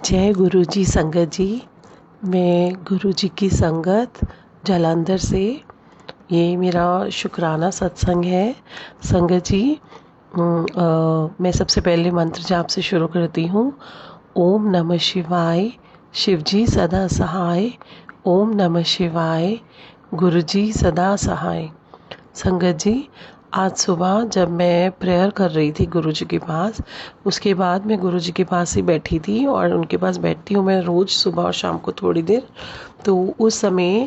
जय गुरु जी संगत जी। मैं गुरु जी की संगत जालंधर से, ये मेरा शुक्राना सत्संग है। संगत जी, मैं सबसे पहले मंत्र जाप से शुरू करती हूँ। ओम नमः शिवाय, शिव जी सदा सहाय। ओम नमः शिवाय, गुरु जी सदा सहाय। संगत जी, आज सुबह जब मैं प्रेयर कर रही थी गुरु जी के पास, उसके बाद मैं गुरु जी के पास ही बैठी थी और उनके पास बैठती हूँ मैं रोज़ सुबह और शाम को थोड़ी देर। तो उस समय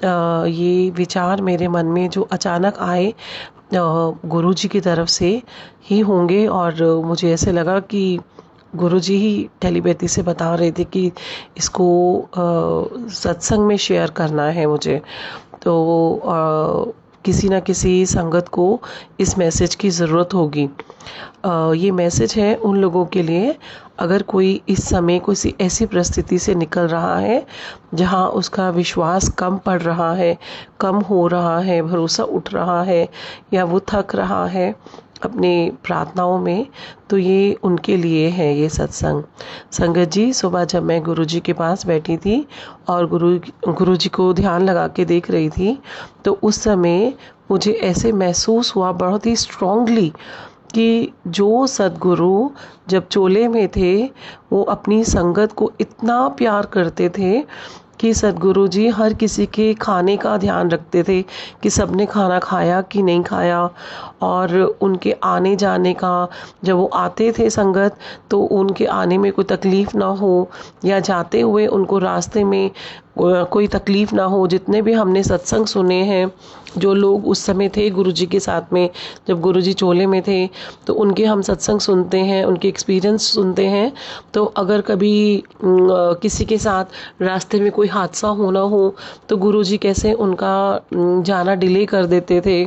ये विचार मेरे मन में जो अचानक आए गुरु जी की तरफ से ही होंगे, और मुझे ऐसे लगा कि गुरु जी ही टेलीपैथी से बता रहे थे कि इसको सत्संग में शेयर करना है मुझे। तो किसी न किसी संगत को इस मैसेज की ज़रूरत होगी। ये मैसेज है उन लोगों के लिए, अगर कोई इस समय किसी ऐसी परिस्थिति से निकल रहा है जहाँ उसका विश्वास कम पड़ रहा है, कम हो रहा है, भरोसा उठ रहा है, या वो थक रहा है अपनी प्रार्थनाओं में, तो ये उनके लिए है ये सत्संग। संगत जी, सुबह जब मैं गुरु जी के पास बैठी थी और गुरु जी को ध्यान लगा के देख रही थी, तो उस समय मुझे ऐसे महसूस हुआ बहुत ही स्ट्रांगली कि जो सद्गुरु जब चोले में थे वो अपनी संगत को इतना प्यार करते थे कि सद्गुरु जी हर किसी के खाने का ध्यान रखते थे कि सबने खाना खाया कि नहीं खाया, और उनके आने जाने का, जब वो आते थे संगत तो उनके आने में कोई तकलीफ़ ना हो, या जाते हुए उनको रास्ते में कोई तकलीफ़ ना हो। जितने भी हमने सत्संग सुने हैं, जो लोग उस समय थे गुरु जी के साथ में, जब गुरु जी चोले में थे, तो उनके हम सत्संग सुनते हैं, उनके एक्सपीरियंस सुनते हैं। तो अगर कभी किसी के साथ रास्ते में कोई हादसा होना हो तो गुरु जी कैसे उनका जाना डिले कर देते थे,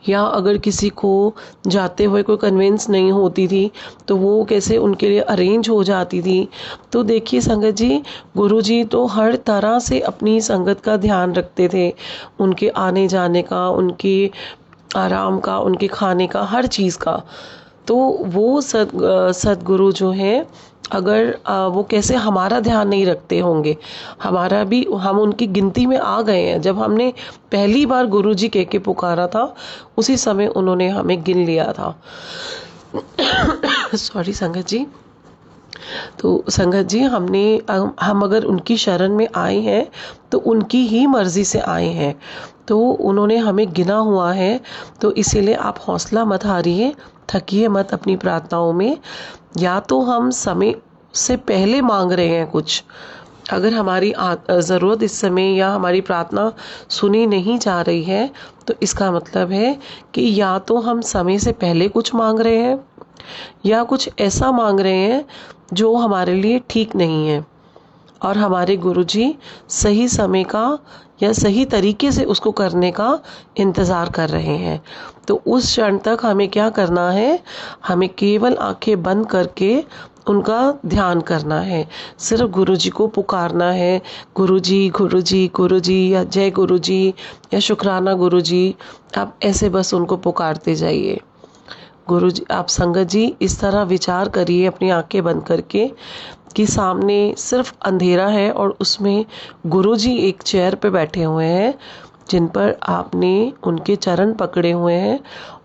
या अगर किसी को जाते हुए कोई कन्वेंस नहीं होती थी तो वो कैसे उनके लिए अरेंज हो जाती थी। तो देखिए संगत जी, गुरुजी तो हर तरह से अपनी संगत का ध्यान रखते थे, उनके आने जाने का, उनके आराम का, उनके खाने का, हर चीज़ का। तो वो सद्गुरु जो हैं, अगर वो कैसे हमारा ध्यान नहीं रखते होंगे, हमारा भी, हम उनकी गिनती में आ गए हैं। जब हमने पहली बार गुरु जी कह के पुकारा था, उसी समय उन्होंने हमें गिन लिया था। सॉरी संगत जी। तो संगत जी, हम अगर उनकी शरण में आए हैं तो उनकी ही मर्जी से आए हैं, तो उन्होंने हमें गिना हुआ है। तो इसीलिए आप हौसला मत हारिए, थकिए मत अपनी प्रार्थनाओं में। या तो हम समय से पहले मांग रहे हैं कुछ, अगर हमारी ज़रूरत इस समय या हमारी प्रार्थना सुनी नहीं जा रही है, तो इसका मतलब है कि या तो हम समय से पहले कुछ मांग रहे हैं, या कुछ ऐसा मांग रहे हैं जो हमारे लिए ठीक नहीं है, और हमारे गुरुजी सही समय का या सही तरीके से उसको करने का इंतज़ार कर रहे हैं। तो उस क्षण तक हमें क्या करना है, हमें केवल आंखें बंद करके उनका ध्यान करना है, सिर्फ गुरुजी को पुकारना है, गुरुजी गुरुजी गुरुजी, या जय गुरुजी, या शुक्राना गुरुजी। आप ऐसे बस उनको पुकारते जाइए। गुरु जी, आप संगत जी इस तरह विचार करिए अपनी आंखें बंद करके कि सामने सिर्फ अंधेरा है और उसमें गुरु जी एक चेयर पे बैठे हुए हैं, जिन पर आपने उनके चरण पकड़े हुए हैं,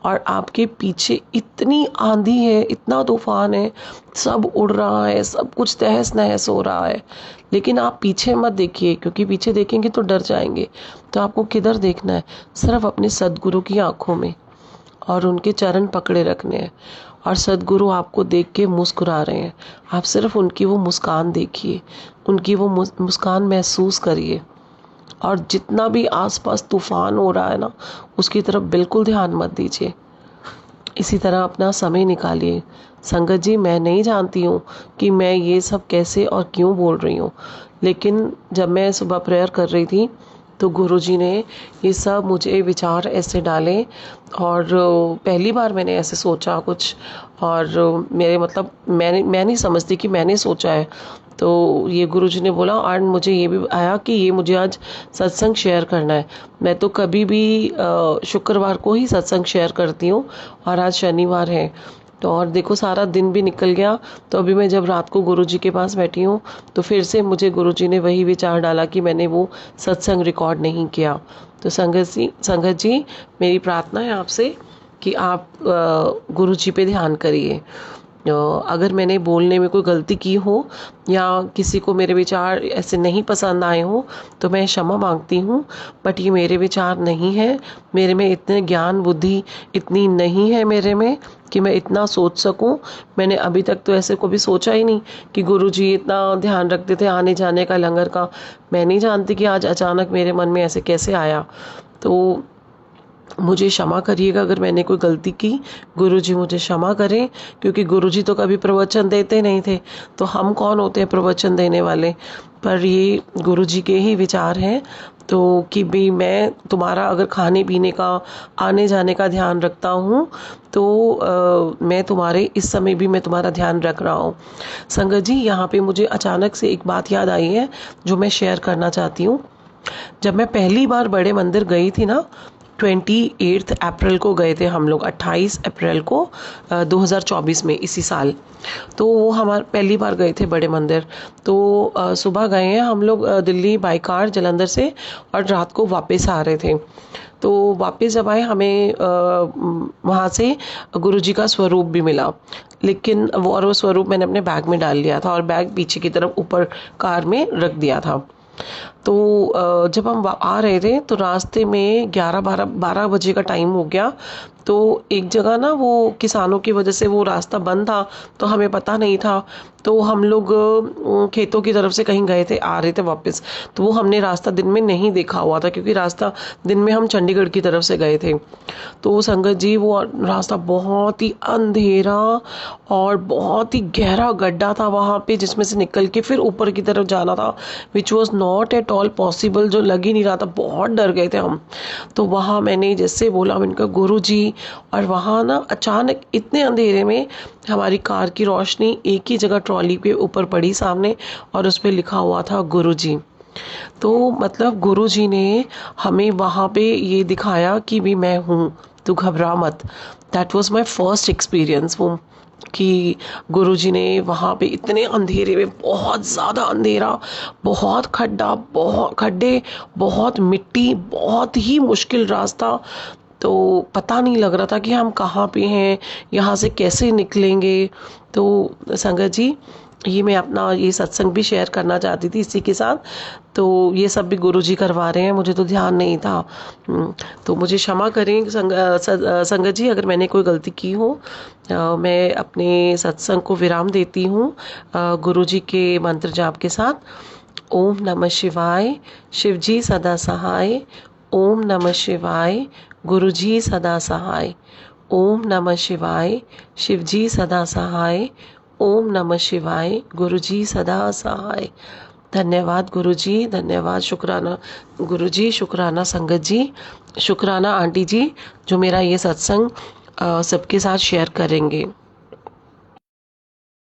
और आपके पीछे इतनी आंधी है, इतना तूफान है, सब उड़ रहा है, सब कुछ तहस नहस हो रहा है। लेकिन आप पीछे मत देखिए, क्योंकि पीछे देखेंगे तो डर जाएंगे। तो आपको किधर देखना है, सिर्फ अपने सद्गुरु की आंखों में, और उनके चरण पकड़े रखने हैं। और सद्गुरु आपको देख के मुस्कुरा रहे हैं, आप सिर्फ उनकी वो मुस्कान देखिए, उनकी वो मुस्कान महसूस करिए। और जितना भी आसपास तूफान हो रहा है ना, उसकी तरफ बिल्कुल ध्यान मत दीजिए। इसी तरह अपना समय निकालिए। संगत जी, मैं नहीं जानती हूँ कि मैं ये सब कैसे और क्यों बोल रही हूँ, लेकिन जब मैं सुबह प्रेयर कर रही थी तो गुरुजी ने ये सब मुझे विचार ऐसे डाले, और पहली बार मैंने ऐसे सोचा कुछ, और मेरे मतलब मैं नहीं समझती कि मैंने सोचा है। तो ये गुरुजी ने बोला, और मुझे ये भी आया कि ये मुझे आज सत्संग शेयर करना है। मैं तो कभी भी शुक्रवार को ही सत्संग शेयर करती हूँ, और आज शनिवार है, तो और देखो सारा दिन भी निकल गया। तो अभी मैं जब रात को गुरुजी के पास बैठी हूँ तो फिर से मुझे गुरुजी ने वही विचार डाला कि मैंने वो सत्संग रिकॉर्ड नहीं किया। तो संगत जी मेरी प्रार्थना है आपसे कि आप गुरुजी पे ध्यान करिए। अगर मैंने बोलने में कोई गलती की हो या किसी को मेरे विचार ऐसे नहीं पसंद आए हो तो मैं क्षमा मांगती हूँ। बट ये मेरे विचार नहीं है, मेरे में इतने ज्ञान बुद्धि इतनी नहीं है मेरे में कि मैं इतना सोच सकूं। मैंने अभी तक तो ऐसे कभी सोचा ही नहीं कि गुरुजी इतना ध्यान रखते थे आने जाने का, लंगर का। मैं नहीं जानती कि आज अचानक मेरे मन में ऐसे कैसे आया। तो मुझे क्षमा करिएगा अगर मैंने कोई गलती की। गुरुजी मुझे क्षमा करें, क्योंकि गुरुजी तो कभी प्रवचन देते नहीं थे, तो हम कौन होते हैं प्रवचन देने वाले। पर ये गुरुजी के ही विचार हैं। तो कि भी मैं तुम्हारा अगर खाने पीने का, आने जाने का ध्यान रखता हूँ तो मैं तुम्हारे इस समय भी मैं तुम्हारा ध्यान रख रहा हूँ। संगत जी यहाँ पे मुझे अचानक से एक बात याद आई है जो मैं शेयर करना चाहती हूँ। जब मैं पहली बार बड़े मंदिर गई थी ना, 28 अप्रैल को गए थे हम लोग, 28 अप्रैल को 2024 में, इसी साल। तो वो हमारे पहली बार गए थे बड़े मंदिर। तो सुबह गए हैं हम लोग दिल्ली बाई कार जलंधर से, और रात को वापस आ रहे थे। तो वापस जब आए हमें वहाँ से गुरुजी का स्वरूप भी मिला, लेकिन वो स्वरूप मैंने अपने बैग में डाल लिया था और बैग पीछे की तरफ ऊपर कार में रख दिया था। तो जब हम आ रहे थे तो रास्ते में 11-12 बजे का टाइम हो गया। तो एक जगह ना वो किसानों की वजह से वो रास्ता बंद था, तो हमें पता नहीं था। तो हम लोग खेतों की तरफ से कहीं गए थे, आ रहे थे वापस। तो वो हमने रास्ता दिन में नहीं देखा हुआ था, क्योंकि रास्ता दिन में हम चंडीगढ़ की तरफ से गए थे। तो संगत जी वो रास्ता बहुत ही अंधेरा और बहुत ही गहरा गड्ढा था वहाँ पे, जिसमें से निकल के फिर ऊपर की तरफ जाना था, which was not at all possible. जो लग ही नहीं रहा था, बहुत डर गए थे हम। तो वहाँ मैंने जैसे बोला मैंने कहा गुरु जी, और वहाँ ना अचानक इतने अंधेरे में हमारी कार की रोशनी एक ही जगह ट्रॉली के ऊपर पड़ी सामने, और उस पर लिखा हुआ था गुरु जी। तो मतलब गुरु जी ने हमें वहाँ पे ये दिखाया कि भी मैं हूँ, तू घबरा मत। That was my first experience वो, कि गुरुजी ने वहाँ पे इतने अंधेरे में, बहुत ज़्यादा अंधेरा, बहुत खड्डे, बहुत मिट्टी, बहुत ही मुश्किल रास्ता। तो पता नहीं लग रहा था कि हम कहाँ पे हैं, यहाँ से कैसे निकलेंगे। तो संगत जी ये मैं अपना ये सत्संग भी शेयर करना चाहती थी इसी के साथ। तो ये सब भी गुरुजी करवा रहे हैं, मुझे तो ध्यान नहीं था। तो मुझे क्षमा करें संगत जी अगर मैंने कोई गलती की हो। मैं अपने सत्संग को विराम देती हूँ गुरुजी के मंत्र जाप के साथ। ओम नमः शिवाय, शिवजी सदा सहाय। ओम नमः शिवाय, गुरुजी सदा सहाय। ओम नमः शिवाय, शिवजी सदा सहाय। ओम नमः शिवाय, गुरुजी सदा सहाय। धन्यवाद गुरुजी, धन्यवाद, शुक्राना गुरुजी, शुक्राना संगत जी, शुक्राना आंटी जी जो मेरा ये सत्संग सबके साथ शेयर करेंगे।